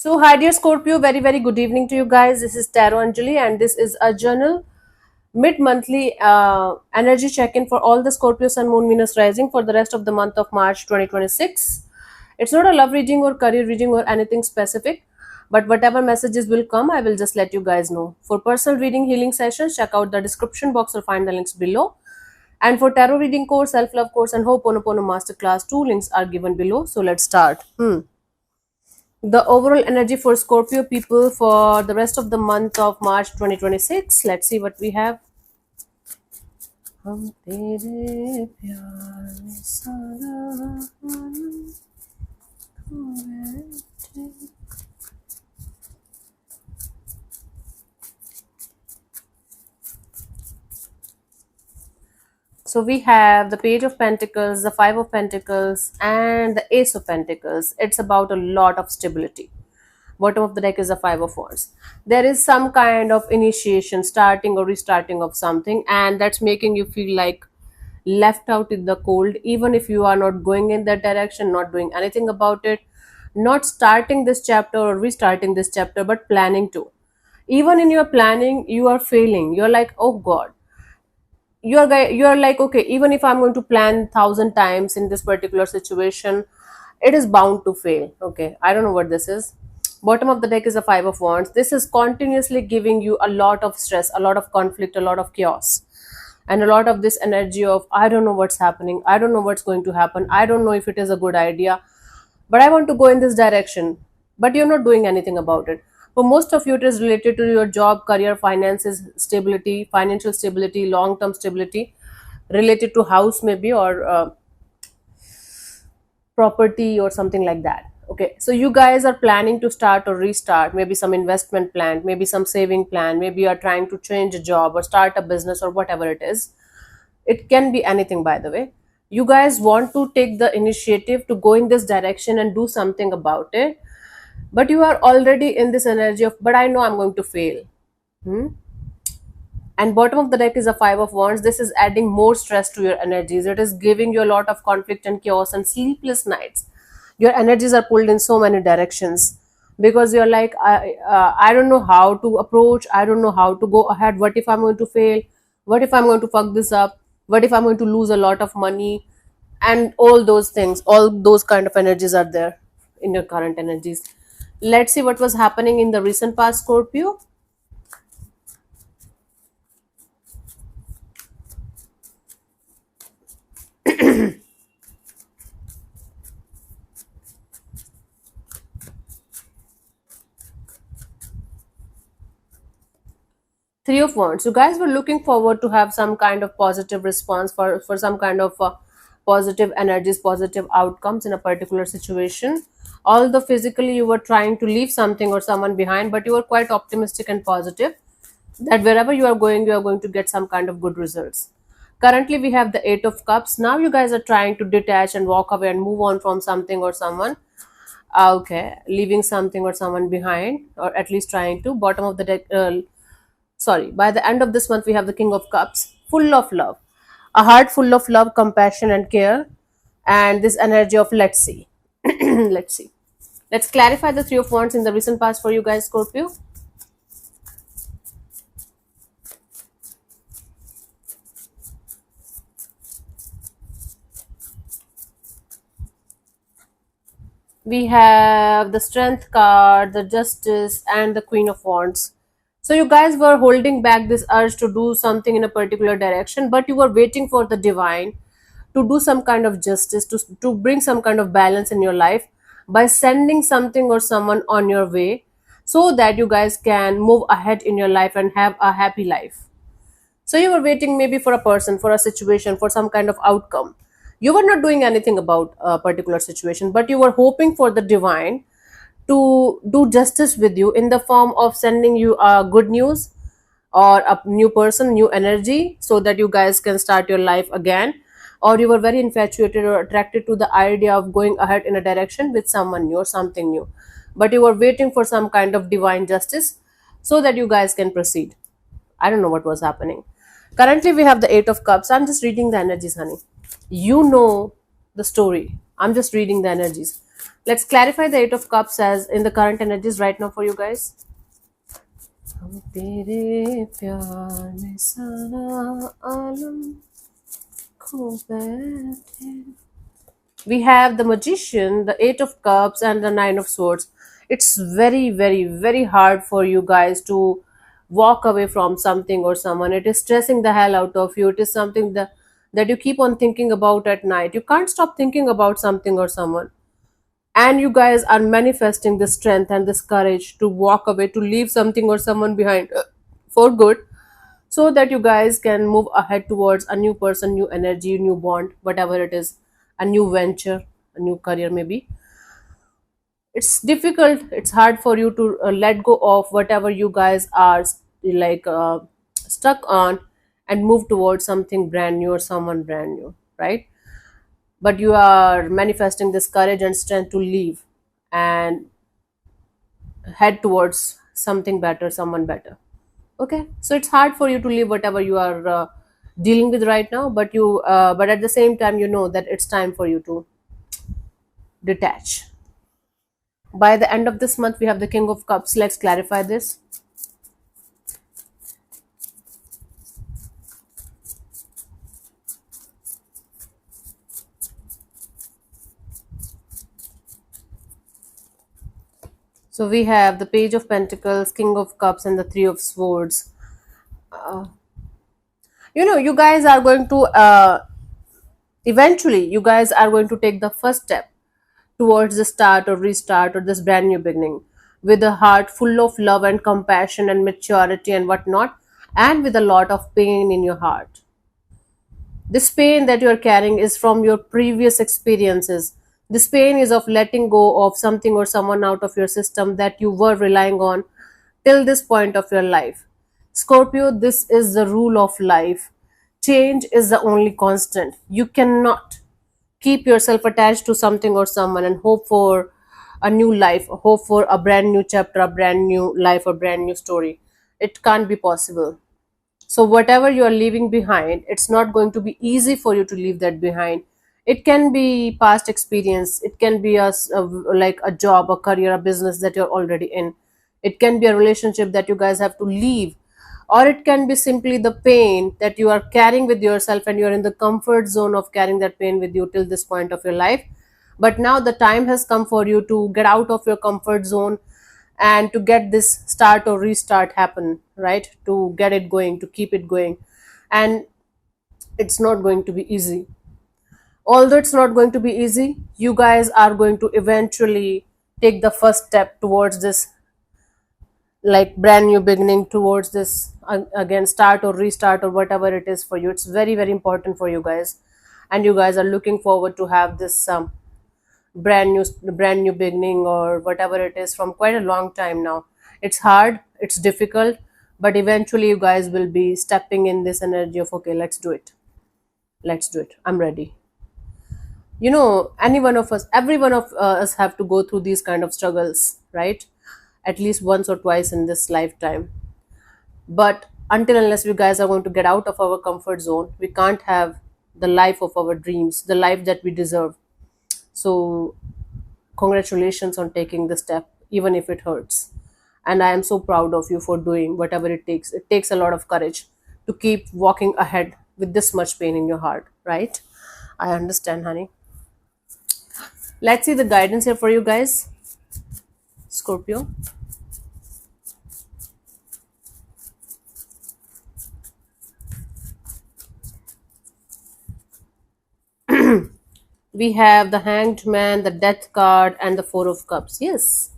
So, hi dear Scorpio, very very good evening to you guys. This is Tarot Anjali, and this is a journal mid-monthly energy check-in for all the Scorpio Sun, Moon, Venus rising for the rest of the month of March 2026. It's not a love reading or career reading or anything specific, but whatever messages will come, I will just let you guys know. For personal reading healing sessions, check out the description box or find the links below. And for tarot reading course, self-love course, and Ho'oponopono masterclass, two links are given below. So let's start. The overall energy for Scorpio people for the rest of the month of March 2026. Let's see what we have. हम तेरे प्यार में सारा आलम खो बैठे। So we have the Page of Pentacles, the Five of Pentacles, and the Ace of Pentacles. It's about a lot of stability. Bottom of the deck is the Five of Wands. There is some kind of initiation, starting or restarting of something, and that's making you feel like left out in the cold, even if you are not going in that direction, not doing anything about it, not starting this chapter or restarting this chapter, but planning to. Even in your planning, you are failing. You're like, oh God, you're like, okay, even if I'm going to plan 1,000 times in this particular situation, it is bound to fail. Okay, I don't know what this is. Bottom of the deck is a Five of Wands. This is continuously giving you a lot of stress, a lot of conflict, a lot of chaos, and a lot of this energy of I don't know what's happening, I don't know what's going to happen, I don't know if it is a good idea, but I want to go in this direction, but you're not doing anything about it. For most of you, it is related to your job, career, finances, stability, financial stability, long term stability, related to house, maybe, or property, or something like that. Okay, so you guys are planning to start or restart, maybe some investment plan, maybe some saving plan, maybe you are trying to change a job or start a business or whatever it is. It can be anything, by the way. You guys want to take the initiative to go in this direction and do something about it, but you are already in this energy of, but I know I'm going to fail. Hmm? And bottom of the deck is a Five of Wands. This is adding more stress to your energies. It is giving you a lot of conflict and chaos and sleepless nights. Your energies are pulled in so many directions because you're like, I don't know how to approach, I don't know how to go ahead. What if I'm going to fail? What if I'm going to fuck this up? What if I'm going to lose a lot of money? And all those things, all those kind of energies are there in your current energies. Let's see what was happening in the recent past, Scorpio. Three of Wands. You guys were looking forward to have some kind of positive response for some kind of positive energies, positive outcomes in a particular situation. Although physically you were trying to leave something or someone behind, but you were quite optimistic and positive that wherever you are going to get some kind of good results. Currently, we have the Eight of Cups. Now you guys are trying to detach and walk away and move on from something or someone. Okay, leaving something or someone behind, or at least trying to. Bottom of the deck. Sorry, by the end of this month, we have the King of Cups, full of love, a heart full of love, compassion, and care, and this energy of let's see. Let's see. Let's clarify the Three of Wands in the recent past for you guys, Scorpio. We have the Strength card, the Justice, and the Queen of Wands. So you guys were holding back this urge to do something in a particular direction, but you were waiting for the divine to do some kind of justice, to bring some kind of balance in your life by sending something or someone on your way so that you guys can move ahead in your life and have a happy life. So you were waiting maybe for a person, for a situation, for some kind of outcome. You were not doing anything about a particular situation, but you were hoping for the divine to do justice with you in the form of sending you good news or a new person, new energy, so that you guys can start your life again. Or you were very infatuated or attracted to the idea of going ahead in a direction with someone new or something new. But you were waiting for some kind of divine justice so that you guys can proceed. I don't know what was happening. Currently, we have the Eight of Cups. I'm just reading the energies, honey. You know the story. I'm just reading the energies. Let's clarify the Eight of Cups as in the current energies right now for you guys. हम तेरे प्यार में सारा आलम खो बैठे. We have the Magician, the Eight of Cups, and the Nine of Swords. It's very, very, very hard for you guys to walk away from something or someone. It is stressing the hell out of you. It is something that you keep on thinking about at night. You can't stop thinking about something or someone. And you guys are manifesting this strength and this courage to walk away, to leave something or someone behind for good, so that you guys can move ahead towards a new person, new energy, new bond, whatever it is, a new venture, a new career maybe. It's difficult, it's hard for you to let go of whatever you guys are like stuck on, and move towards something brand new or someone brand new, right? But you are manifesting this courage and strength to leave and head towards something better, someone better. Okay, so it's hard for you to leave whatever you are dealing with right now, but at the same time you know that it's time for you to detach. By the end of this month we have the King of Cups. Let's clarify this. So we have the Page of Pentacles, King of Cups, and the Three of Swords. uh, you guys are going to eventually you guys are going to take the first step towards the start or restart or this brand new beginning, with a heart full of love and compassion and maturity and whatnot, and with a lot of pain in your heart. This pain that you are carrying is from your previous experiences. This pain is of letting go of something or someone out of your system that you were relying on till this point of your life. Scorpio, this is the rule of life. Change is the only constant. You cannot keep yourself attached to something or someone and hope for a new life, hope for a brand new chapter, a brand new life, a brand new story. It can't be possible. So whatever you are leaving behind, it's not going to be easy for you to leave that behind. It can be past experience, it can be like a job, a career, a business that you're already in. It can be a relationship that you guys have to leave, or it can be simply the pain that you are carrying with yourself and you're in the comfort zone of carrying that pain with you till this point of your life. But now the time has come for you to get out of your comfort zone and to get this start or restart happen, right? To get it going, to keep it going. And it's not going to be easy. Although it's not going to be easy, you guys are going to eventually take the first step towards this like brand new beginning, towards this again start or restart or whatever it is for you. It's very, very important for you guys, and you guys are looking forward to have this brand new beginning or whatever it is from quite a long time now. It's hard, it's difficult, but eventually you guys will be stepping in this energy of okay, let's do it, let's do it, I'm ready. Any one of us, every one of us have to go through these kind of struggles, right? At least once or twice in this lifetime. But until unless we guys are going to get out of our comfort zone, we can't have the life of our dreams, the life that we deserve. So congratulations on taking the step, even if it hurts. And I am so proud of you for doing whatever it takes. It takes a lot of courage to keep walking ahead with this much pain in your heart, right? I understand, honey. Let's see the guidance here for you guys, Scorpio. We have the Hanged Man, the Death card, and the Four of Cups. Yes.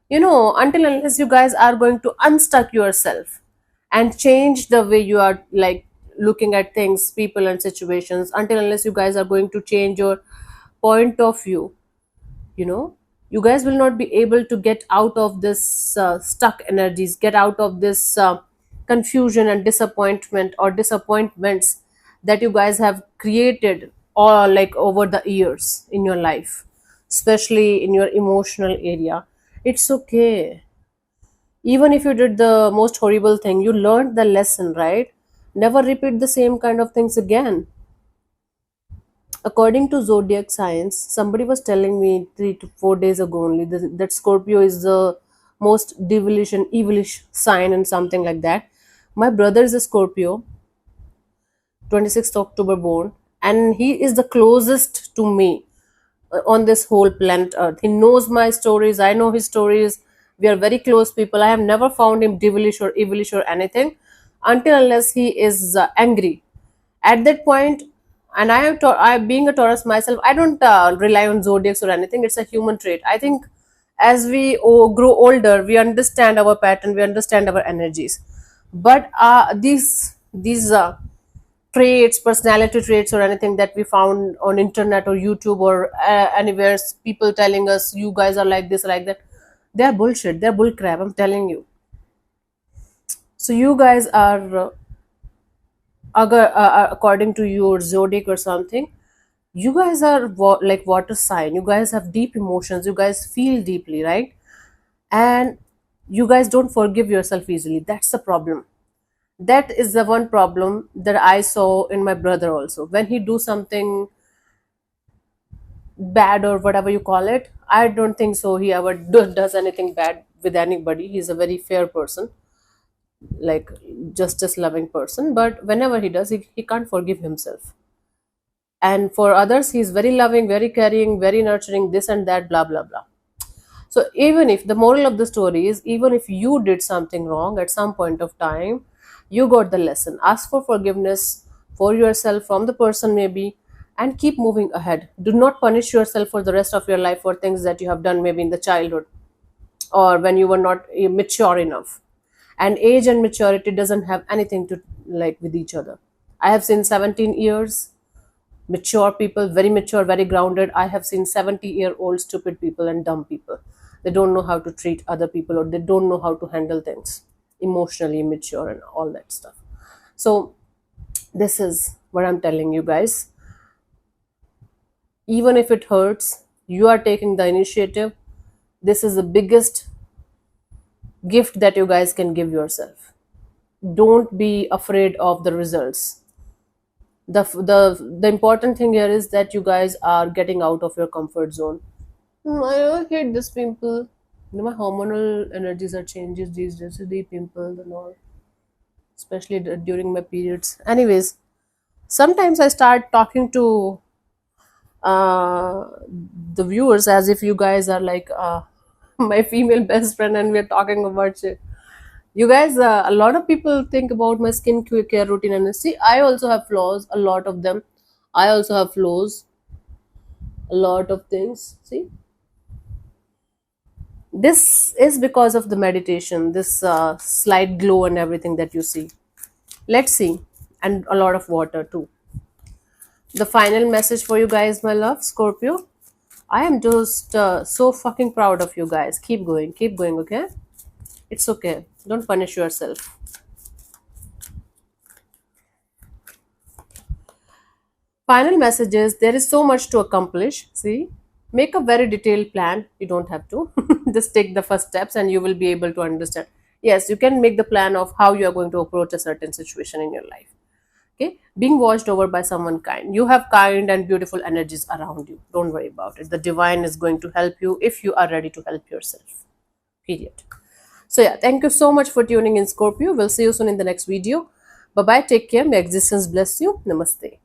Until unless you guys are going to unstuck yourself and change the way you are like looking at things, people, and situations, until unless you guys are going to change your point of view, you know, you guys will not be able to get out of this stuck energies, get out of this confusion and disappointment or disappointments that you guys have created or like over the years in your life, especially in your emotional area. It's okay. Even if you did the most horrible thing, you learned the lesson, right? Never repeat the same kind of things again. According to zodiac science, somebody was telling me 3 to 4 days ago only that Scorpio is the most devilish and evilish sign and something like that. My brother is a Scorpio, 26th October born, and he is the closest to me on this whole planet Earth. He knows my stories, I know his stories. We are very close people. I have never found him devilish or evilish or anything until unless he is angry. At that point, and I being a Taurus myself, I don't rely on zodiacs or anything. It's a human trait. I think as we grow older, we understand our pattern, we understand our energies. But these traits, personality traits or anything that we found on internet or YouTube or anywhere, people telling us you guys are like this, like that, they're bullshit, they're bull crap, I'm telling you. So you guys are according to your zodiac or something, you guys are like water sign. You guys have deep emotions, you guys feel deeply, right? And you guys don't forgive yourself easily. That's the problem. That is the one problem that I saw in my brother also. When he do something bad or whatever you call it, I don't think so he ever does anything bad with anybody. He's a very fair person, like justice loving person, but whenever he does, he can't forgive himself. And for others, he's very loving, very caring, very nurturing, this and that, blah blah blah. So even if the moral of the story is, even if you did something wrong at some point of time, you got the lesson. Ask for forgiveness for yourself from the person maybe, and keep moving ahead. Do not punish yourself for the rest of your life for things that you have done maybe in the childhood or when you were not mature enough. And age and maturity doesn't have anything to like with each other. I have seen 17 years mature people, very mature, very grounded. I have seen 70-year-old stupid people and dumb people. They don't know how to treat other people, or they don't know how to handle things, emotionally immature and all that stuff. So this is what I'm telling you guys. Even if it hurts, you are taking the initiative. This is the biggest gift that you guys can give yourself. Don't be afraid of the results. The important thing here is that you guys are getting out of your comfort zone. I hate this pimple. My hormonal energies are changes these days. The pimples and all, especially during my periods. Anyways, sometimes I start talking to uh, the viewers as if you guys are like my female best friend, and we're talking about shit. You guys, a lot of people think about my skin care routine, and see, I also have flaws, a lot of them. I also have flaws, a lot of things. See, this is because of the meditation, this slight glow and everything that you see. Let's see, and a lot of water too. The final message for you guys, my love, Scorpio. I am just so fucking proud of you guys. Keep going, okay? It's okay. Don't punish yourself. Final message is, there is so much to accomplish. See, make a very detailed plan. You don't have to. Just take the first steps and you will be able to understand. Yes, you can make the plan of how you are going to approach a certain situation in your life. Okay, being watched over by someone kind. You have kind and beautiful energies around you. Don't worry about it. The divine is going to help you if you are ready to help yourself. Period. So yeah, thank you so much for tuning in, Scorpio. We'll see you soon in the next video. Bye bye. Take care. May existence bless you. Namaste.